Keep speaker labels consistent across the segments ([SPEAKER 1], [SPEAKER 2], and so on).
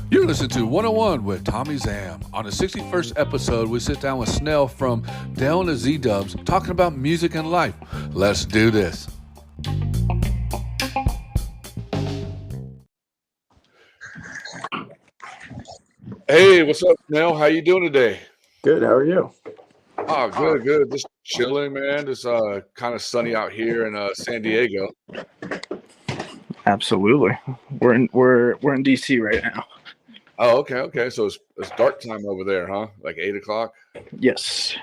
[SPEAKER 1] You're listening to 101 with Tommie Zam. On the 61st episode, we sit down with Snail from Dale the ZDubs talking about music and life. Let's do this. Hey, what's up, Snail? How you doing today?
[SPEAKER 2] Good. How are you?
[SPEAKER 1] Oh, good. Just chilling, man. Just kind of sunny out here in San Diego.
[SPEAKER 2] Absolutely. We're in DC right now.
[SPEAKER 1] Oh, okay. So it's dark time over there, huh? Like 8 o'clock?
[SPEAKER 2] Yes.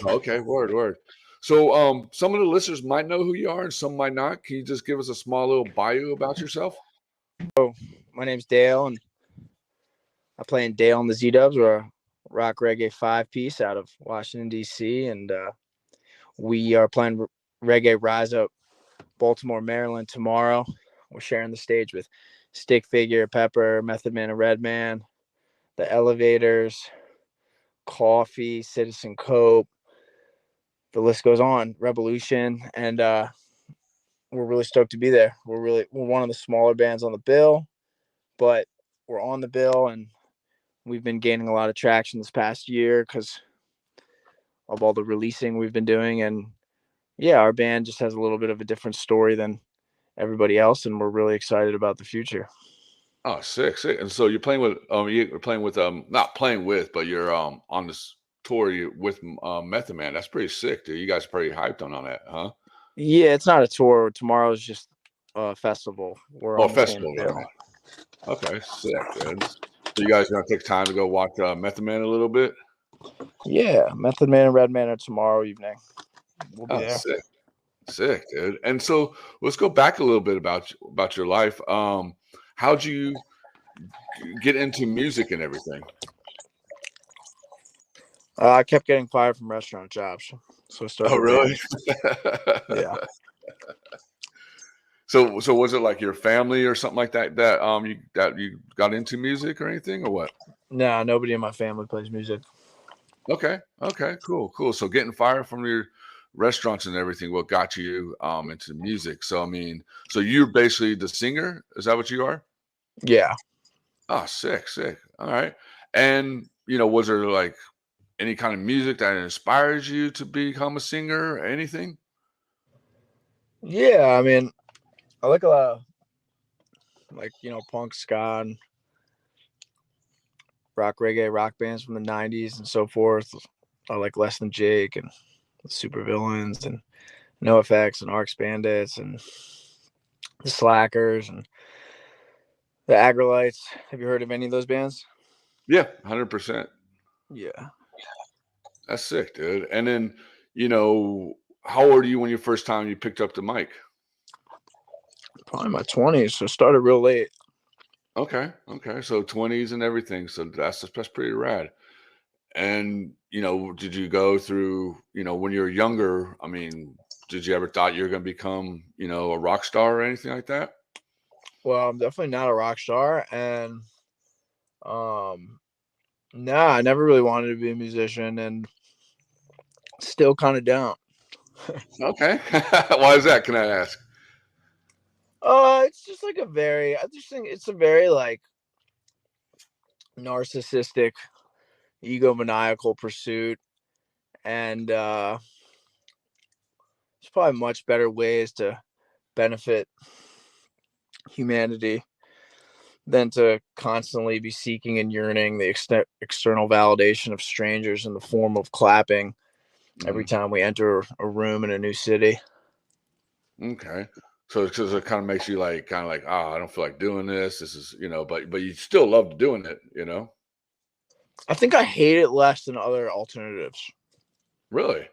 [SPEAKER 1] Okay, word. So some of the listeners might know who you are and some might not. Can you just give us a small little bio about yourself?
[SPEAKER 2] My name's Dale, and I play in Dale and the ZDubs. We're a rock reggae 5-piece out of Washington, D.C., and we are playing Reggae Rise Up Baltimore, Maryland tomorrow. We're sharing the stage with Stick Figure, Pepper, Method Man and Redman, The Elevators, Coffee, Citizen Cope. The list goes on. Revolution, and we're really stoked to be there. We're one of the smaller bands on the bill, but we're on the bill, and we've been gaining a lot of traction this past year because of all the releasing we've been doing. And yeah, our band just has a little bit of a different story than everybody else, and we're really excited about the future.
[SPEAKER 1] Oh, sick. And so you're playing with not playing with, but you're on this tour with Method Man. That's pretty sick, dude. You guys are pretty hyped on that, huh?
[SPEAKER 2] Yeah, it's not a tour. Tomorrow's just a festival. We're on the
[SPEAKER 1] festival,
[SPEAKER 2] same
[SPEAKER 1] right? Okay, sick, dude. So you guys gonna take time to go watch Method Man a little bit?
[SPEAKER 2] Yeah, Method Man and Redman are tomorrow evening. We'll be there.
[SPEAKER 1] Sick, dude. And so let's go back a little bit about your life. How'd you get into music and everything?
[SPEAKER 2] I kept getting fired from restaurant jobs, so I started.
[SPEAKER 1] Oh, really?
[SPEAKER 2] Yeah.
[SPEAKER 1] So was it like your family or something like that you got into music or anything or what?
[SPEAKER 2] No, nobody in my family plays music.
[SPEAKER 1] Okay, cool. So getting fired from your restaurants and everything, what got you into music? So I mean, so you're basically the singer? Is that what you are?
[SPEAKER 2] Yeah.
[SPEAKER 1] Oh, sick. All right. And was there like any kind of music that inspires you to become a singer or anything?
[SPEAKER 2] Yeah, I mean, I like a lot of punk, ska, and rock reggae rock bands from the 90s and so forth. I like Less Than Jake and the Supervillains and NoFX and RX Bandits and the Slackers and the Agrolites. Have you heard of any of those bands?
[SPEAKER 1] Yeah, 100%.
[SPEAKER 2] Yeah.
[SPEAKER 1] That's sick, dude. And then, how old are you when your first time you picked up the mic?
[SPEAKER 2] Probably my 20s, so started real late.
[SPEAKER 1] Okay. So 20s and everything. So that's pretty rad. And, did you go through, when you were younger, I mean, did you ever thought you were going to become, a rock star or anything like that?
[SPEAKER 2] Well, I'm definitely not a rock star, and I never really wanted to be a musician, and still kind of don't.
[SPEAKER 1] Okay. Why is that? Can I ask?
[SPEAKER 2] It's just like I just think it's a very like narcissistic, egomaniacal pursuit, and there's probably much better ways to benefit humanity than to constantly be seeking and yearning the external validation of strangers in the form of clapping every time we enter a room in a new city.
[SPEAKER 1] Okay. So it kind of makes you like, I don't feel like doing this. This is, but you still love doing it,
[SPEAKER 2] I think I hate it less than other alternatives.
[SPEAKER 1] Really?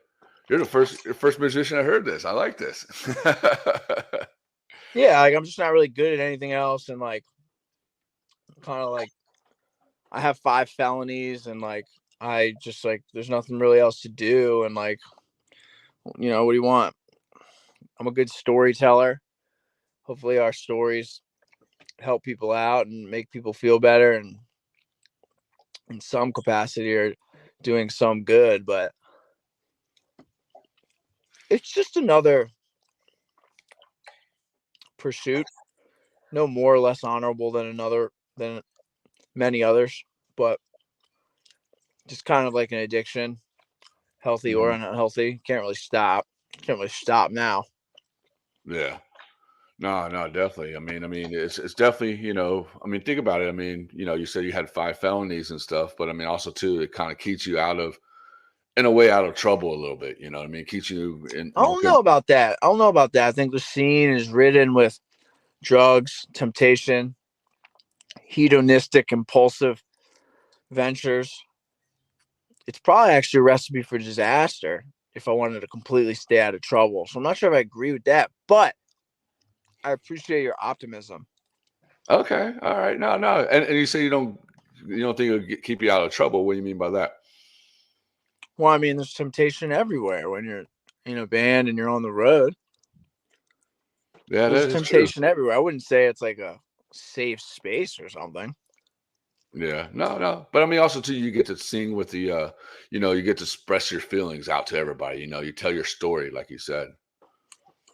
[SPEAKER 1] You're the first musician I heard this. I like this.
[SPEAKER 2] Yeah, like I'm just not really good at anything else, and like kind of like I have 5 felonies, and like I just like there's nothing really else to do, and like what do you want? I'm a good storyteller. Hopefully our stories help people out and make people feel better, and in some capacity are doing some good, but it's just another pursuit no more or less honorable than many others, but just kind of like an addiction, healthy or unhealthy. Can't really stop. Can't really stop now.
[SPEAKER 1] Yeah. No, no, definitely. I mean, it's definitely, I mean, think about it. I mean, you said you had 5 felonies and stuff, but I mean, also too, it kind of keeps you in a way, out of trouble a little bit. You know what I mean? Keeps you
[SPEAKER 2] I don't know about that. I think the scene is ridden with drugs, temptation, hedonistic, impulsive ventures. It's probably actually a recipe for disaster if I wanted to completely stay out of trouble. So I'm not sure if I agree with that, but I appreciate your optimism.
[SPEAKER 1] Okay, all right, no, no, and you say you don't think it'll keep you out of trouble. What do you mean by that?
[SPEAKER 2] Well, I mean, there's temptation everywhere when you're in a band and you're on the road.
[SPEAKER 1] Yeah,
[SPEAKER 2] There's
[SPEAKER 1] that is true.
[SPEAKER 2] temptation everywhere. I wouldn't say it's like a safe space or something.
[SPEAKER 1] Yeah, no, no, but I mean, also too, you get to sing with you get to express your feelings out to everybody. You tell your story, like you said.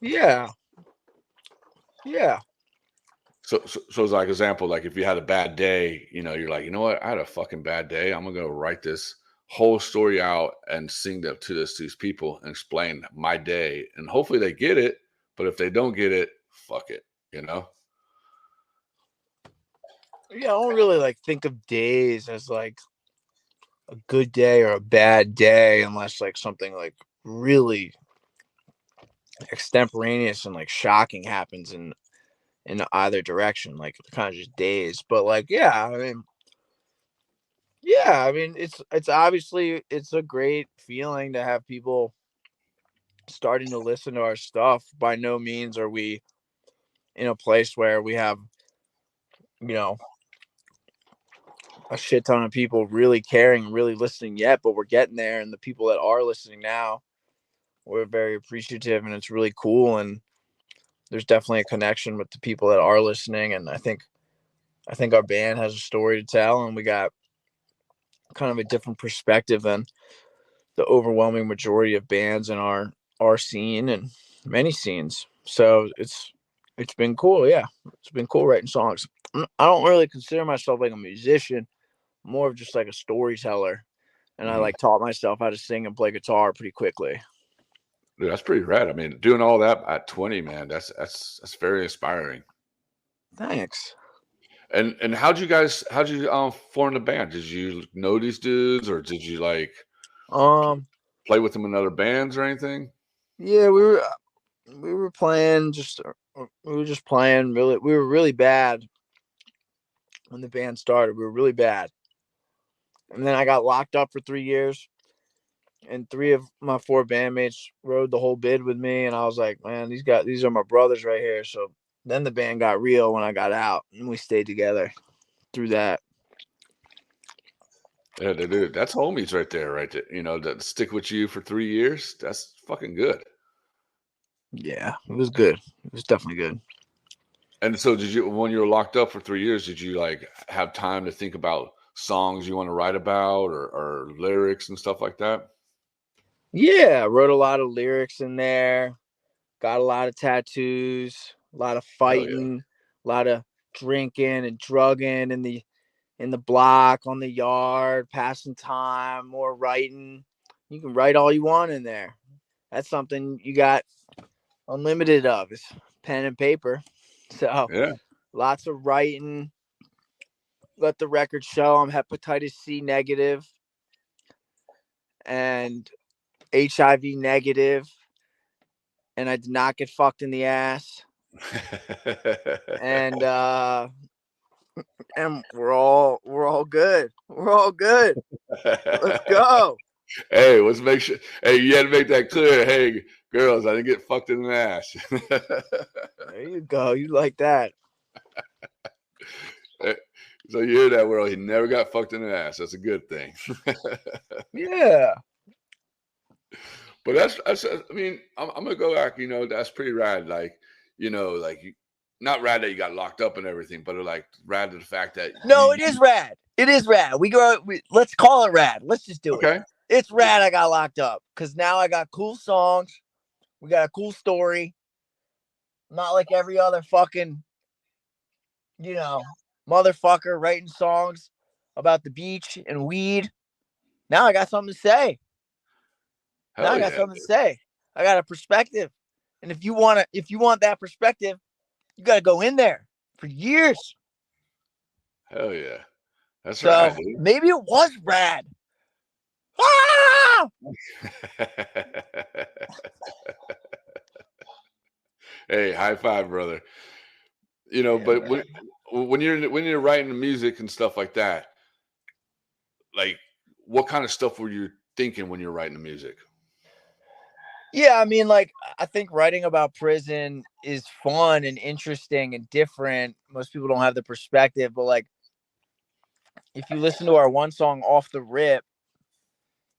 [SPEAKER 2] Yeah. Yeah.
[SPEAKER 1] So as like example, like if you had a bad day, you're like, you know what, I had a fucking bad day. I'm gonna go write this whole story out and sing that to these people and explain my day, and hopefully they get it. But if they don't get it, fuck it, you know.
[SPEAKER 2] Yeah. I don't really like think of days as like a good day or a bad day unless like something like really extemporaneous and like shocking happens in either direction, like kind of just days. But like, I mean, it's obviously it's a great feeling to have people starting to listen to our stuff. By no means are we in a place where we have, you know, a shit ton of people really caring and really listening yet, but we're getting there. And the people that are listening now, we're very appreciative, and it's really cool. And there's definitely a connection with the people that are listening. And I think our band has a story to tell, and we got kind of a different perspective than the overwhelming majority of bands in our scene and many scenes. So it's been cool. Yeah, it's been cool writing songs. I don't really consider myself like a musician, more of just like a storyteller. And I
[SPEAKER 1] Mhm.
[SPEAKER 2] like taught myself how to sing and play guitar pretty quickly.
[SPEAKER 1] Dude, that's pretty rad. I mean, doing all that at 20, man, that's very inspiring.
[SPEAKER 2] Thanks.
[SPEAKER 1] And how'd you form the band? Did you know these dudes, or did you like
[SPEAKER 2] Um,
[SPEAKER 1] play with them in other bands or anything?
[SPEAKER 2] yeah, we were playing just we were just playing really. We were really bad when the band started. We were really bad, and then I got locked up for 3 years. And 3 of my 4 bandmates rode the whole bid with me, and I was like, man, these are my brothers right here. So then the band got real when I got out, and we stayed together through that.
[SPEAKER 1] Yeah, they do. That's homies right there, right there. That stick with you for 3 years. That's fucking good.
[SPEAKER 2] Yeah, it was good. It was definitely good.
[SPEAKER 1] And so, when you were locked up for 3 years, did you like have time to think about songs you want to write about, or lyrics and stuff like that?
[SPEAKER 2] Yeah, I wrote a lot of lyrics in there. Got a lot of tattoos, a lot of
[SPEAKER 1] Hell yeah.
[SPEAKER 2] fighting, a lot of drinking and drugging in the block, on the yard, passing time, more writing. You can write all you want in there. That's something you got unlimited of, is pen and paper. So
[SPEAKER 1] Yeah.
[SPEAKER 2] lots of writing. Let the record show I'm hepatitis C negative and HIV negative, and I did not get fucked in the ass. And and we're all good. We're all good. Let's go.
[SPEAKER 1] Hey, let's make sure. Hey, you had to make that clear. Hey, girls, I didn't get fucked in the ass.
[SPEAKER 2] There you go. You like that?
[SPEAKER 1] So you hear that, world? He never got fucked in the ass. That's a good thing.
[SPEAKER 2] Yeah.
[SPEAKER 1] But that's. I mean, I'm gonna go back. That's pretty rad. Like, not rad that you got locked up and everything, but like rad to the fact that
[SPEAKER 2] No, it is rad. It is rad. Let's call it rad. Let's just do it.
[SPEAKER 1] okay.
[SPEAKER 2] It's rad I got locked up because now I got cool songs. We got a cool story. Not like every other fucking you know, motherfucker writing songs about the beach and weed. Now I got something to say. Now
[SPEAKER 1] Hell
[SPEAKER 2] I got
[SPEAKER 1] yeah.
[SPEAKER 2] something to say. I got a perspective. And if you want that perspective, you got to go in there for years.
[SPEAKER 1] Hell yeah. That's
[SPEAKER 2] So
[SPEAKER 1] right, dude.
[SPEAKER 2] maybe it was rad. Ah!
[SPEAKER 1] Hey, high five, brother. You know,
[SPEAKER 2] Yeah,
[SPEAKER 1] but
[SPEAKER 2] man.
[SPEAKER 1] when you're writing the music and stuff like that, like what kind of stuff were you thinking when you're writing the music?
[SPEAKER 2] Yeah, I mean, like, I think writing about prison is fun and interesting and different. Most people don't have the perspective, but like, if you listen to our one song Off the Rip,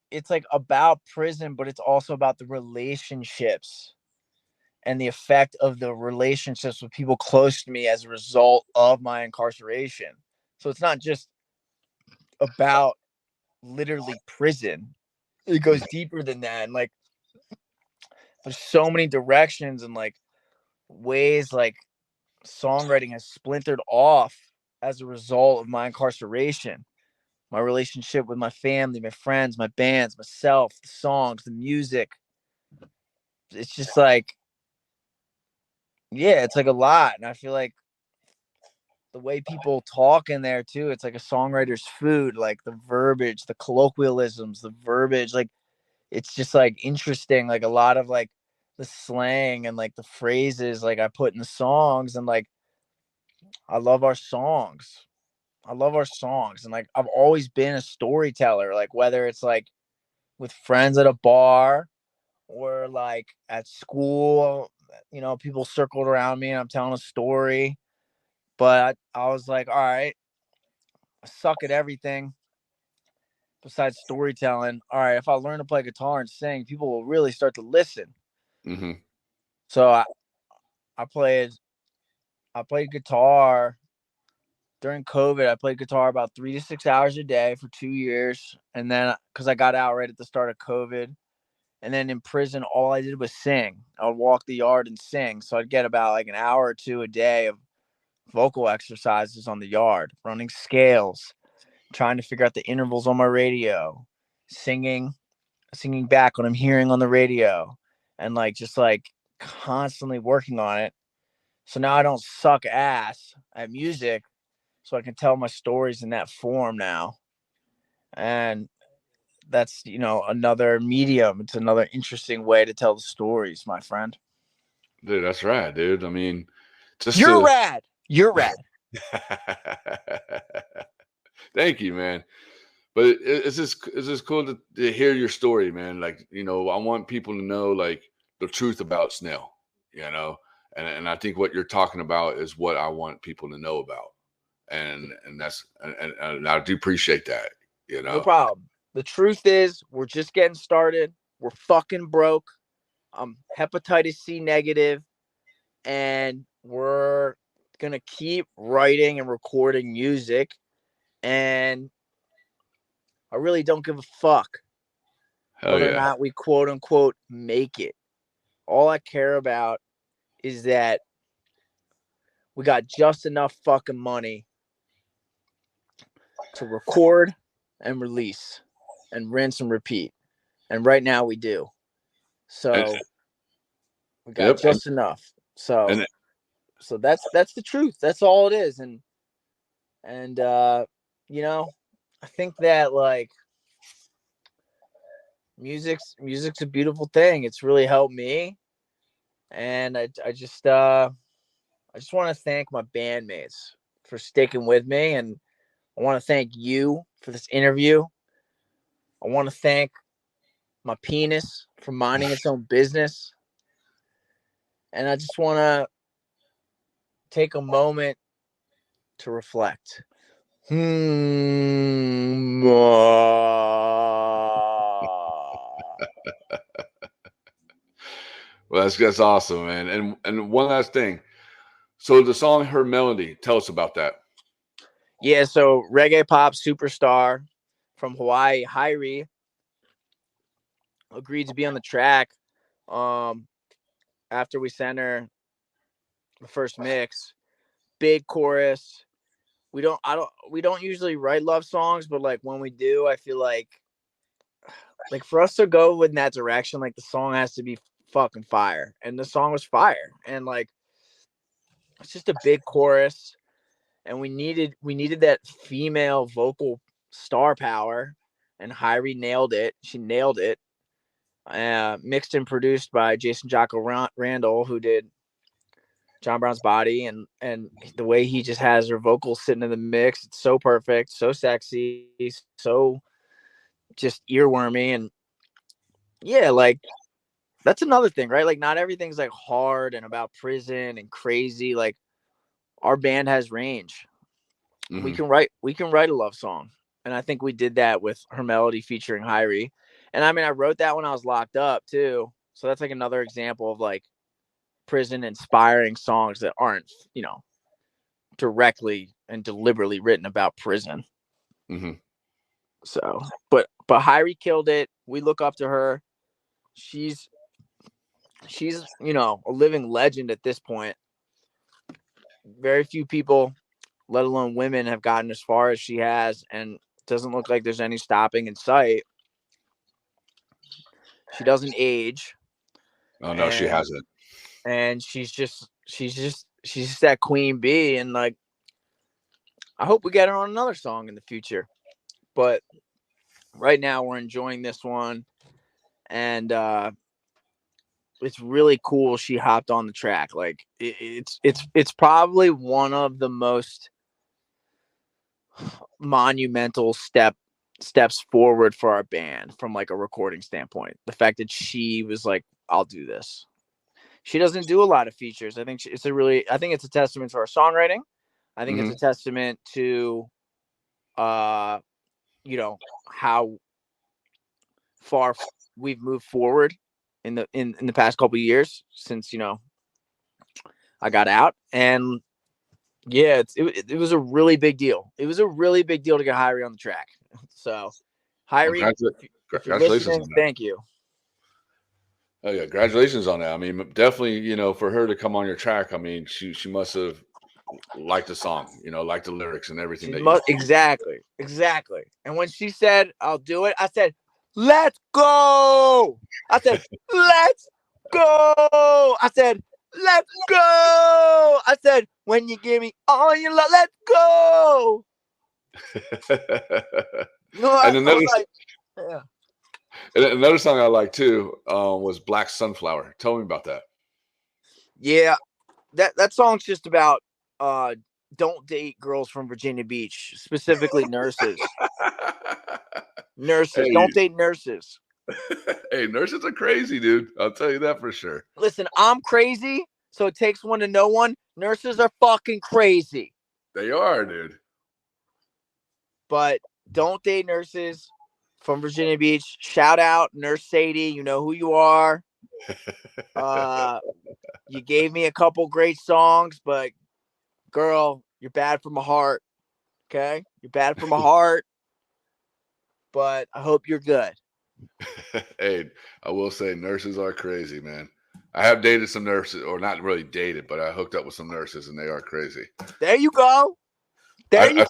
[SPEAKER 2] it's like about prison, but it's also about the relationships and the effect of the relationships with people close to me as a result of my incarceration. So it's not just about literally prison. It goes deeper than that. And like, there's so many directions and like ways like songwriting has splintered off as a result of my incarceration. My relationship with my family, my friends, my bands, myself, the songs, the music. It's just like, yeah, it's like a lot. And I feel like the way people talk in there too, it's like a songwriter's food, like the verbiage, the colloquialisms, the verbiage, like it's just like interesting. Like a lot of like the slang and like the phrases like I put in the songs, and like I love our songs. I love our songs. And like I've always been a storyteller, like whether it's like with friends at a bar or like at school, people circled around me and I'm telling a story. But I was like, all right, I suck at everything besides storytelling. All right, if I learn to play guitar and sing, people will really start to listen.
[SPEAKER 1] Mm-hmm.
[SPEAKER 2] So I played I played guitar during COVID. I played guitar about 3 to 6 hours a day for 2 years, and then because I got out right at the start of COVID, and then in prison, all I did was sing. I would walk the yard and sing, so I'd get about like an hour or two a day of vocal exercises on the yard, running scales, trying to figure out the intervals on my radio, singing back what I'm hearing on the radio, and like just like constantly working on it. So now I don't suck ass at music, so I can tell my stories in that form now. And that's, another medium. It's another interesting way to tell the stories, my friend.
[SPEAKER 1] Dude, that's right, dude. I mean, just
[SPEAKER 2] You're
[SPEAKER 1] to
[SPEAKER 2] rad. You're rad.
[SPEAKER 1] thank you, man. But it's just cool to hear your story, man. Like, I want people to know like the truth about Snail, you know, and I think what you're talking about is what I want people to know about, and that's and I do appreciate that, you
[SPEAKER 2] No
[SPEAKER 1] know.
[SPEAKER 2] problem. The truth is, we're just getting started. We're fucking broke. I'm hepatitis C negative, and we're gonna keep writing and recording music. And I really don't give a fuck
[SPEAKER 1] Hell
[SPEAKER 2] whether or
[SPEAKER 1] yeah,
[SPEAKER 2] not we quote unquote make it. All I care about is that we got just enough fucking money to record and release and rinse and repeat. And right now we do.
[SPEAKER 1] and,
[SPEAKER 2] So we got
[SPEAKER 1] yep,
[SPEAKER 2] just enough. So
[SPEAKER 1] and
[SPEAKER 2] that's the truth. That's all it is. And you know, I think that like music's a beautiful thing. It's really helped me. And I just want to thank my bandmates for sticking with me, and I want to thank you for this interview. I want to thank my penis for minding its own business. And I just want to take a moment to reflect.
[SPEAKER 1] well, that's awesome, man. And one last thing. So the song "Her Melody," tell us about that.
[SPEAKER 2] Yeah, so reggae pop superstar from Hawaii, Hyrie, agreed to be on the track. Um, After we sent her the first mix, big chorus. We don't usually write love songs, but like when we do, I feel like for us to go in that direction, like the song has to be fucking fire. And the song was fire. And like it's just a big chorus. And we needed that female vocal star power. And Hyrie nailed it. She nailed it. Mixed and produced by Jason Jocko Randall, who did John Brown's Body, and the way he just has her vocals sitting in the mix, it's so perfect, so sexy, so just earwormy. And yeah, like that's another thing, right? Like not everything's like hard and about prison and crazy. Like our band has range.
[SPEAKER 1] Mm-hmm.
[SPEAKER 2] We can write a love song. And I think we did that with Her Melody featuring Hyrie. And I mean, I wrote that when I was locked up too. So that's like another example of like prison inspiring songs that aren't, you know, directly and deliberately written about prison.
[SPEAKER 1] Mm-hmm.
[SPEAKER 2] So, but Hyrie killed it. We look up to her. She's, you know, a living legend at this point. Very few people, let alone women, have gotten as far as she has, and it doesn't look like there's any stopping in sight. She doesn't age.
[SPEAKER 1] Oh no, she hasn't.
[SPEAKER 2] And she's just that queen bee. And like, I hope we get her on another song in the future. But right now we're enjoying this one, and it's really cool. She hopped on the track. Like it's probably one of the most monumental steps forward for our band from like a recording standpoint. The fact that she was like, I'll do this. She doesn't do a lot of features. I think it's a testament to our songwriting. I think it's a testament to you know, how far we've moved forward in the past couple of years since, you know, I got out. And yeah, it was a really big deal. It was a really big deal to get Hyrie on the track. So Hyrie, if you're listening, thank you.
[SPEAKER 1] Oh yeah, congratulations on that. I mean, definitely, you know, for her to come on your track, I mean, she must have liked the song, you know, liked the lyrics and everything.
[SPEAKER 2] Exactly. And when she said, I'll do it, I said, let's go. I said, let's go. I said, let's go. I said, when you give me all your love, let's go.
[SPEAKER 1] And another song I like too was Black Sunflower. Tell me about that.
[SPEAKER 2] Yeah, that song's just about don't date girls from Virginia Beach, specifically nurses. Nurses, hey. Don't date nurses.
[SPEAKER 1] Hey, nurses are crazy, dude. I'll tell you that for sure.
[SPEAKER 2] Listen, I'm crazy, so it takes one to know one. Nurses are fucking crazy.
[SPEAKER 1] They are, dude.
[SPEAKER 2] But don't date nurses from Virginia Beach. Shout out Nurse Sadie. You know who you are. You gave me a couple great songs, but girl, you're bad from my heart. Okay? You're bad from my heart. But I hope you're good.
[SPEAKER 1] Hey, I will say nurses are crazy, man. I have dated some nurses, or not really dated, but I hooked up with some nurses, and they are crazy.
[SPEAKER 2] There you go.
[SPEAKER 1] I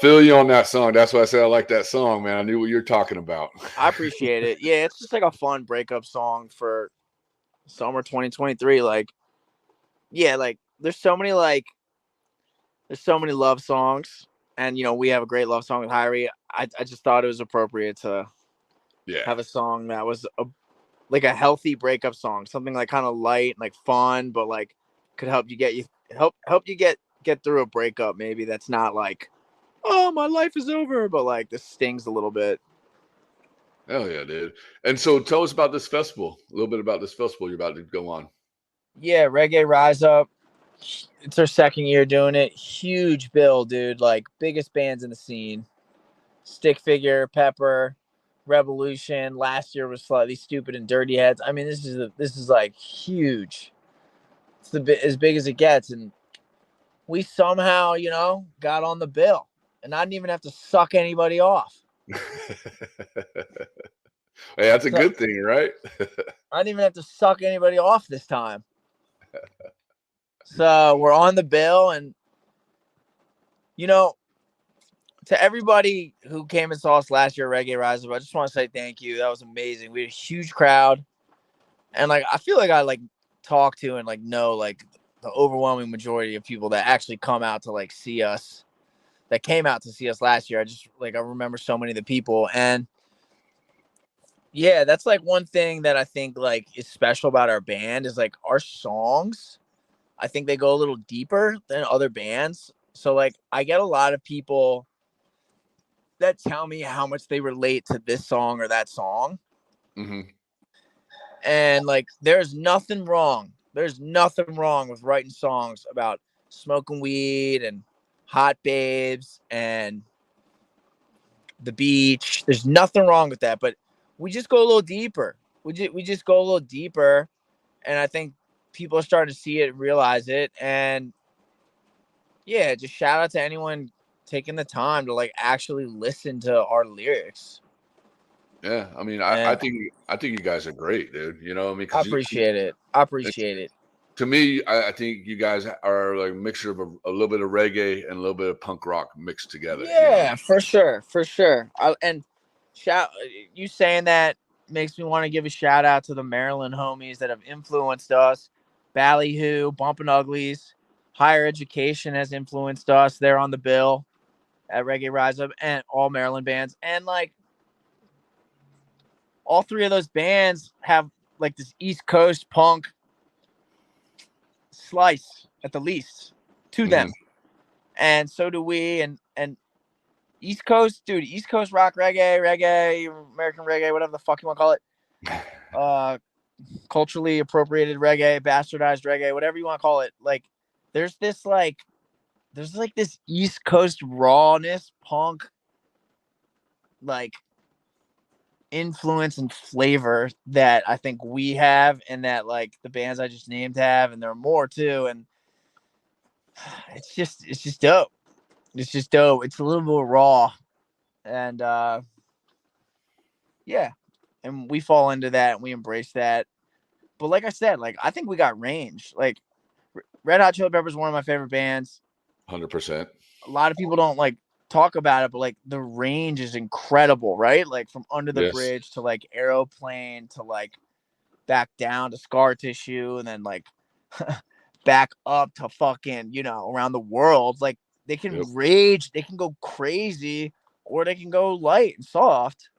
[SPEAKER 1] feel you on that song. That's why I said I like that song, man. I knew what you're talking about.
[SPEAKER 2] I appreciate it. Yeah, it's just like a fun breakup song for summer 2023. Like, yeah, like there's so many love songs, and you know we have a great love song with Hyrie. I just thought it was appropriate to have a song that was like a healthy breakup song, something like kind of light and like fun, but like could help you get through a breakup. Maybe that's not like, oh, my life is over, but like this stings a little bit.
[SPEAKER 1] Hell yeah, dude. And so tell us about this festival, a little bit about this festival you're about to go on.
[SPEAKER 2] Yeah, Reggae Rise Up. It's our second year doing it. Huge bill, dude. Like biggest bands in the scene. Stick Figure, Pepper, Revolution. Last year was Slightly Stupid and Dirty Heads. I mean, this is like huge. It's as big as it gets, and we somehow, you know, got on the bill, and I didn't even have to suck anybody off.
[SPEAKER 1] Hey, that's a good thing, right?
[SPEAKER 2] I didn't even have to suck anybody off this time. So we're on the bill, and You know, to everybody who came and saw us last year at Reggae Rise Up, I just want to say thank you. That was amazing. We had a huge crowd. And like I feel like I like talk to and like know like the overwhelming majority of people that actually come out to like see us, that came out to see us last year. I remember so many of the people. And yeah, that's like one thing that I think like is special about our band is like our songs. I think they go a little deeper than other bands. So like I get a lot of people that tell me how much they relate to this song or that song.
[SPEAKER 1] Mm-hmm.
[SPEAKER 2] And like there's nothing wrong. There's nothing wrong with writing songs about smoking weed and hot babes and the beach. There's nothing wrong with that, but we just go a little deeper. We just go a little deeper, and I think people are starting to see it and realize it. And yeah, just shout out to anyone taking the time to like actually listen to our lyrics.
[SPEAKER 1] Yeah, I mean, I
[SPEAKER 2] And
[SPEAKER 1] think you guys are great, dude. You know, I mean,
[SPEAKER 2] I
[SPEAKER 1] because
[SPEAKER 2] appreciate it. I appreciate it.
[SPEAKER 1] to me, I think you guys are like a mixture of a little bit of reggae and a little bit of punk rock mixed together. You know?
[SPEAKER 2] Yeah, for sure, for sure. And shout you saying that makes me want to give a shout out to the Maryland homies that have influenced us. Ballyhoo, Bumpin' Uglies, Higher Education has influenced us. They're on the bill at Reggae Rise Up and all Maryland bands. And like all three of those bands have like this East Coast punk slice at the least to them. And so do we. And East Coast, dude, East Coast rock, reggae, American reggae, whatever the fuck you want to call it. Culturally appropriated reggae, bastardized reggae, whatever you want to call it. Like, there's this East Coast rawness, punk, like influence and flavor that I think we have, and that like the bands I just named have, and there are more too. And it's just dope. It's just dope. It's a little more raw, and yeah, and we fall into that and we embrace that. But like I said, like I think we got range. Like Red Hot Chili Peppers is one of my favorite bands.
[SPEAKER 1] 100%.
[SPEAKER 2] A lot of people don't like talk about it, but like the range is incredible, right? Like from Under the
[SPEAKER 1] Yes.
[SPEAKER 2] Bridge to like Aeroplane to like back down to Scar Tissue and then like back up to fucking, around the world. Like they can rage, they can go crazy, or they can go light and soft.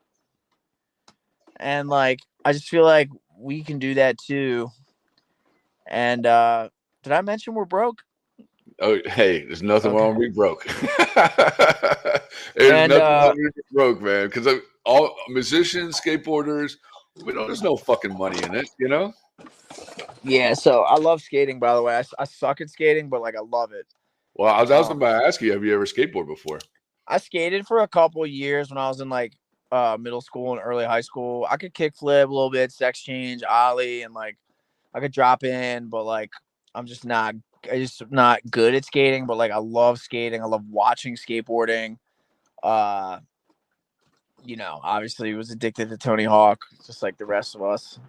[SPEAKER 2] And like I just feel like we can do that too. And did I mention we're broke?
[SPEAKER 1] Oh, hey, there's nothing
[SPEAKER 2] Okay.
[SPEAKER 1] wrong with being broke. There's nothing wrong with being broke, man. Because all musicians, skateboarders, there's no fucking money in it, you know?
[SPEAKER 2] Yeah, so I love skating, by the way. I suck at skating, but like I love it.
[SPEAKER 1] Well, I was about to ask you, have you ever skateboarded before?
[SPEAKER 2] I skated for a couple of years when I was in like middle school and early high school. I could kickflip a little bit, sex change, ollie, and like I could drop in, but like I'm just not good at skating, but like I love skating. I love watching skateboarding. Obviously was addicted to Tony Hawk, just like the rest of us.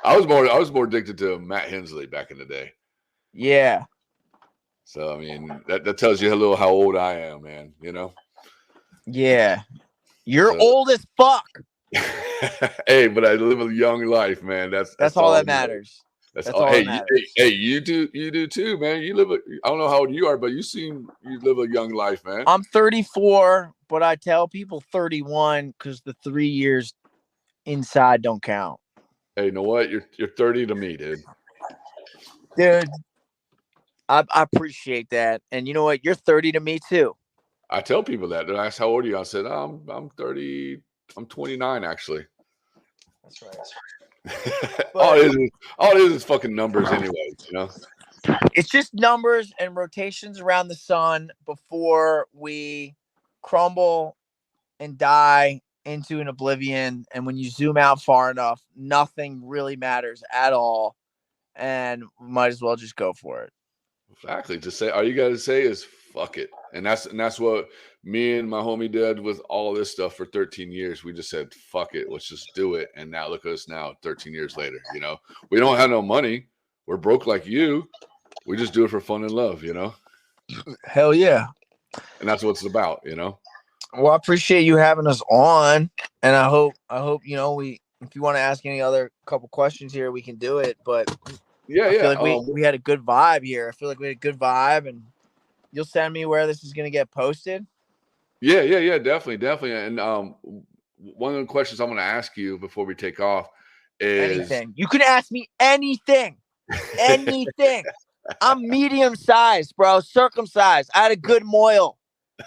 [SPEAKER 1] I was more addicted to Matt Hensley back in the day.
[SPEAKER 2] Yeah.
[SPEAKER 1] So I mean that tells you a little how old I am, man. You know.
[SPEAKER 2] Yeah. You're old as fuck.
[SPEAKER 1] Hey, but I live a young life, man. That's
[SPEAKER 2] all that matters. That's all that matters.
[SPEAKER 1] Hey, you do too, man. You live I don't know how old you are, but you live a young life, man.
[SPEAKER 2] I'm 34, but I tell people 31 because the 3 years inside don't count.
[SPEAKER 1] Hey, you know what? You're 30 to me, dude.
[SPEAKER 2] Dude, I appreciate that. And you know what? You're 30 to me too.
[SPEAKER 1] I tell people that. They ask how old are you? I said, I'm 30. I'm 29 actually.
[SPEAKER 2] That's right.
[SPEAKER 1] all it is fucking numbers anyway, you know.
[SPEAKER 2] It's just numbers and rotations around the sun before we crumble and die into an oblivion. And when you zoom out far enough, nothing really matters at all. And we might as well just go for it.
[SPEAKER 1] Exactly. Just say all you gotta say is fuck it. And that's what me and my homie did with all this stuff for 13 years. We just said, fuck it, let's just do it. And now look at us now, 13 years later. You know, we don't have no money. We're broke like you. We just do it for fun and love, you know.
[SPEAKER 2] Hell yeah.
[SPEAKER 1] And that's what it's about, you know?
[SPEAKER 2] Well, I appreciate you having us on, and I hope you know if you want to ask any other couple questions here, we can do it. But
[SPEAKER 1] Yeah,
[SPEAKER 2] I feel
[SPEAKER 1] yeah.
[SPEAKER 2] like we had a good vibe here. I feel like we had a good vibe, and you'll send me where this is gonna get posted.
[SPEAKER 1] Yeah, definitely. And one of the questions I'm going to ask you before we take off is
[SPEAKER 2] Anything. You can ask me anything. Anything. I'm medium sized, bro. Circumcised. I had a good moil.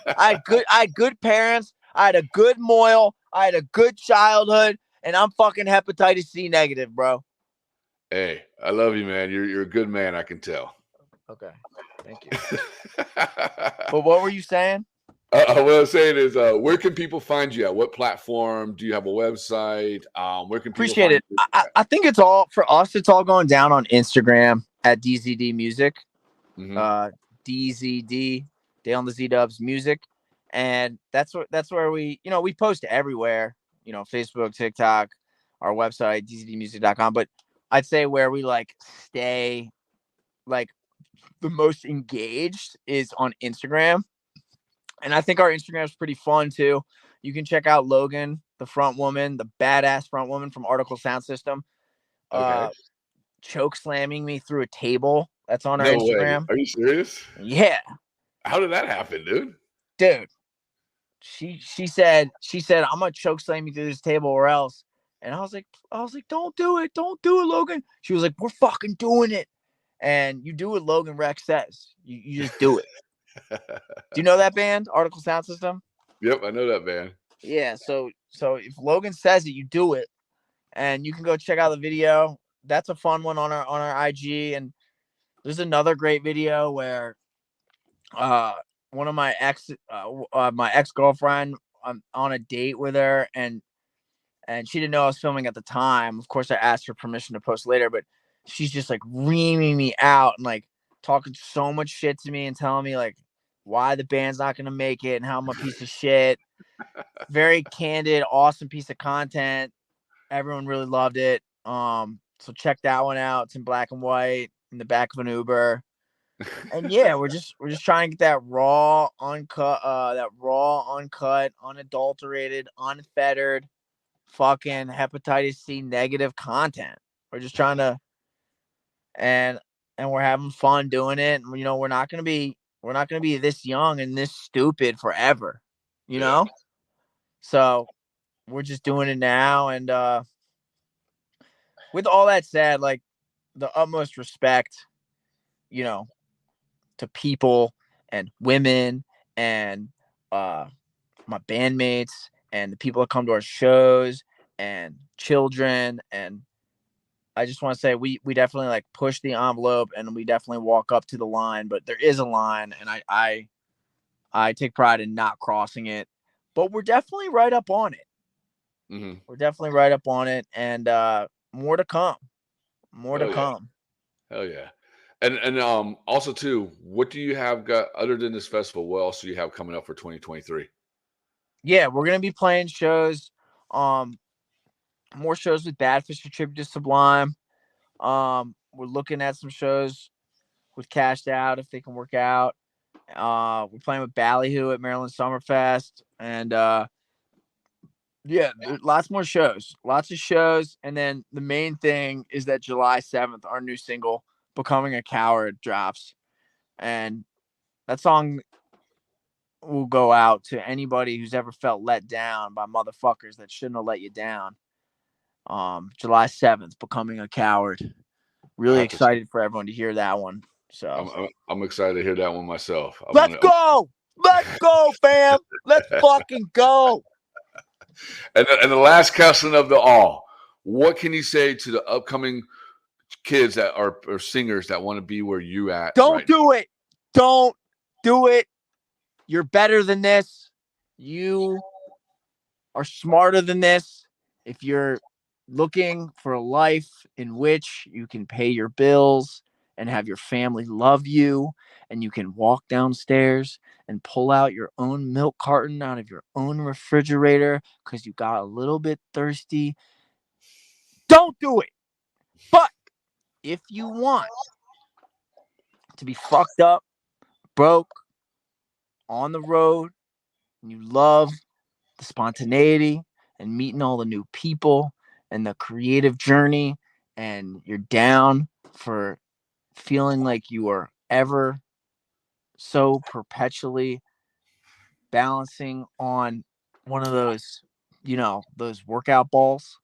[SPEAKER 2] I had good parents. I had a good moil. I had a good childhood, and I'm fucking hepatitis C negative, bro.
[SPEAKER 1] Hey, I love you, man. You're a good man, I can tell.
[SPEAKER 2] Okay. Thank you. But what were you saying?
[SPEAKER 1] What I was saying is, where can people find you at? What platform? Do you have a website? Where can people
[SPEAKER 2] Appreciate
[SPEAKER 1] find
[SPEAKER 2] it.
[SPEAKER 1] you?
[SPEAKER 2] I think it's all for us. It's all going down on Instagram at DZD Music. DZD Dale the ZDubs Music, and that's where we we post everywhere. Facebook, TikTok, our website dzdmusic.com. But I'd say where we like stay like the most engaged is on Instagram. And I think our Instagram is pretty fun too. You can check out Logan, the front woman, the badass front woman from Article Sound System,
[SPEAKER 1] Okay.
[SPEAKER 2] choke slamming me through a table. That's on our
[SPEAKER 1] No way.
[SPEAKER 2] Instagram.
[SPEAKER 1] Are you serious?
[SPEAKER 2] Yeah,
[SPEAKER 1] How did that happen, dude?
[SPEAKER 2] dude. She said I'm gonna choke slam you through this table or else. And I was like, don't do it, Logan. She was like, we're fucking doing it. And you do what Logan Rex says. You just do it. Do you know that band, Article Sound System?
[SPEAKER 1] Yep, I know that band.
[SPEAKER 2] Yeah. So if Logan says it, you do it. And you can go check out the video. That's a fun one on our IG. And there's another great video where one of my ex-girlfriend, I'm on a date with her, and she didn't know I was filming at the time. Of course, I asked her permission to post later, but she's just like reaming me out and like talking so much shit to me and telling me like why the band's not gonna make it and how I'm a piece of shit. Very candid, awesome piece of content. Everyone really loved it. So check that one out. It's in black and white in the back of an Uber. And yeah, we're just trying to get that raw, uncut, unadulterated, unfettered, fucking hepatitis C negative content. We're just trying to, and we're having fun doing it. And we're not gonna be this young and this stupid forever, you know. So we're just doing it now, and with all that said, like the utmost respect, to people and women and my bandmates and the people that come to our shows and children. And I just want to say we definitely like push the envelope and we definitely walk up to the line, but there is a line, and I take pride in not crossing it, but we're definitely right up on it. We're definitely right up on it, and more to come.
[SPEAKER 1] Hell yeah. And also too, what do you have got other than this festival? What else do you have coming up for 2023?
[SPEAKER 2] Yeah, we're gonna be playing shows, more shows with Badfish Tribute to Sublime. We're looking at some shows with Cashed Out if they can work out. We're playing with Ballyhoo at Maryland Summerfest, and yeah, lots more shows, lots of shows. And then the main thing is that July 7th, our new single, "Becoming a Coward," drops, and that song will go out to anybody who's ever felt let down by motherfuckers that shouldn't have let you down. July 7th, "Becoming a Coward." Really excited for everyone to hear that one. So
[SPEAKER 1] I'm excited to hear that one myself.
[SPEAKER 2] let's go, fam. Let's fucking go.
[SPEAKER 1] And the last question of the all, what can you say to the upcoming kids that are or singers that want to be where you at?
[SPEAKER 2] Don't do it. Don't do it. You're better than this. You are smarter than this. If you're looking for a life in which you can pay your bills and have your family love you, and you can walk downstairs and pull out your own milk carton out of your own refrigerator because you got a little bit thirsty, don't do it. But if you want to be fucked up, broke on the road and you love the spontaneity and meeting all the new people and the creative journey, and you're down for feeling like you are ever so perpetually balancing on one of those, those workout balls,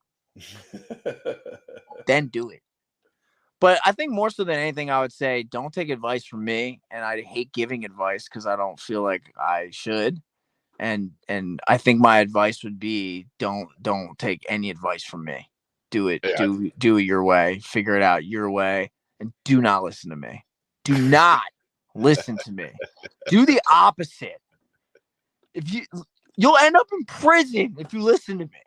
[SPEAKER 2] then do it. But I think more so than anything, I would say don't take advice from me. And I hate giving advice because I don't feel like I should. And I think my advice would be don't take any advice from me. Do it.
[SPEAKER 1] Yeah.
[SPEAKER 2] Do it your way. Figure it out your way. And do not listen to me. Do not listen to me. Do the opposite. You'll end up in prison if you listen to me.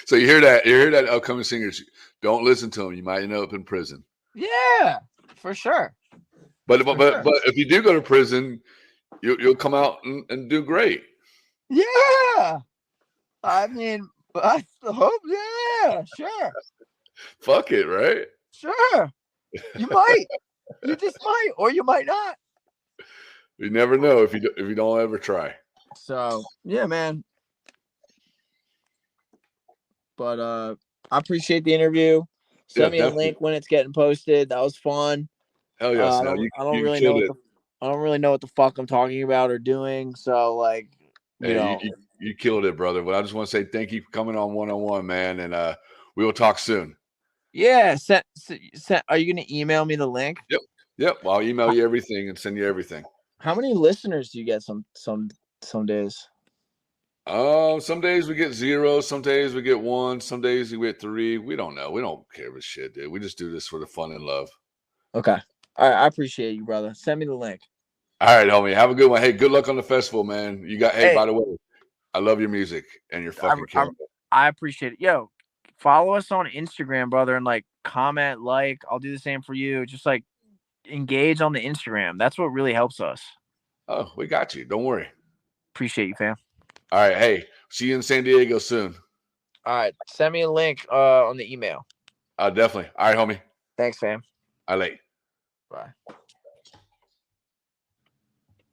[SPEAKER 1] So you hear that upcoming singers, don't listen to them. You might end up in prison.
[SPEAKER 2] Yeah, for sure.
[SPEAKER 1] But if you do go to prison, you'll come out and do great.
[SPEAKER 2] Yeah. I mean, I hope. Yeah, sure.
[SPEAKER 1] Fuck it, right?
[SPEAKER 2] Sure. You might. You just might, or you might not.
[SPEAKER 1] You never know if you don't ever try.
[SPEAKER 2] So yeah, man. But I appreciate the interview. Send me a link when it's getting posted. That was fun.
[SPEAKER 1] Hell yes.
[SPEAKER 2] I don't really know what the fuck I'm talking about or doing. So like,
[SPEAKER 1] you killed it, brother. But I just want to say thank you for coming on 1-on-1, man, and we will talk soon.
[SPEAKER 2] Yeah. Are you gonna email me the link?
[SPEAKER 1] Yep. Well, I'll email you everything and send you everything.
[SPEAKER 2] How many listeners do you get some days?
[SPEAKER 1] Some days we get 0, some days we get 1, some days we get 3. We don't know. We don't care about shit, dude. We just do this for the fun and love.
[SPEAKER 2] Okay. All right. I appreciate you, brother. Send me the link.
[SPEAKER 1] All right, homie. Have a good one. Hey, good luck on the festival, man. Hey, by the way, I love your music and your fucking camera.
[SPEAKER 2] I appreciate it. Yo, follow us on Instagram, brother, and like comment, like. I'll do the same for you. Just like engage on the Instagram. That's what really helps us.
[SPEAKER 1] Oh, we got you. Don't worry.
[SPEAKER 2] Appreciate you, fam.
[SPEAKER 1] All right. Hey, see you in San Diego soon.
[SPEAKER 2] All right. Send me a link on the email.
[SPEAKER 1] Definitely. All right, homie.
[SPEAKER 2] Thanks, fam.
[SPEAKER 1] All right.
[SPEAKER 2] Bye.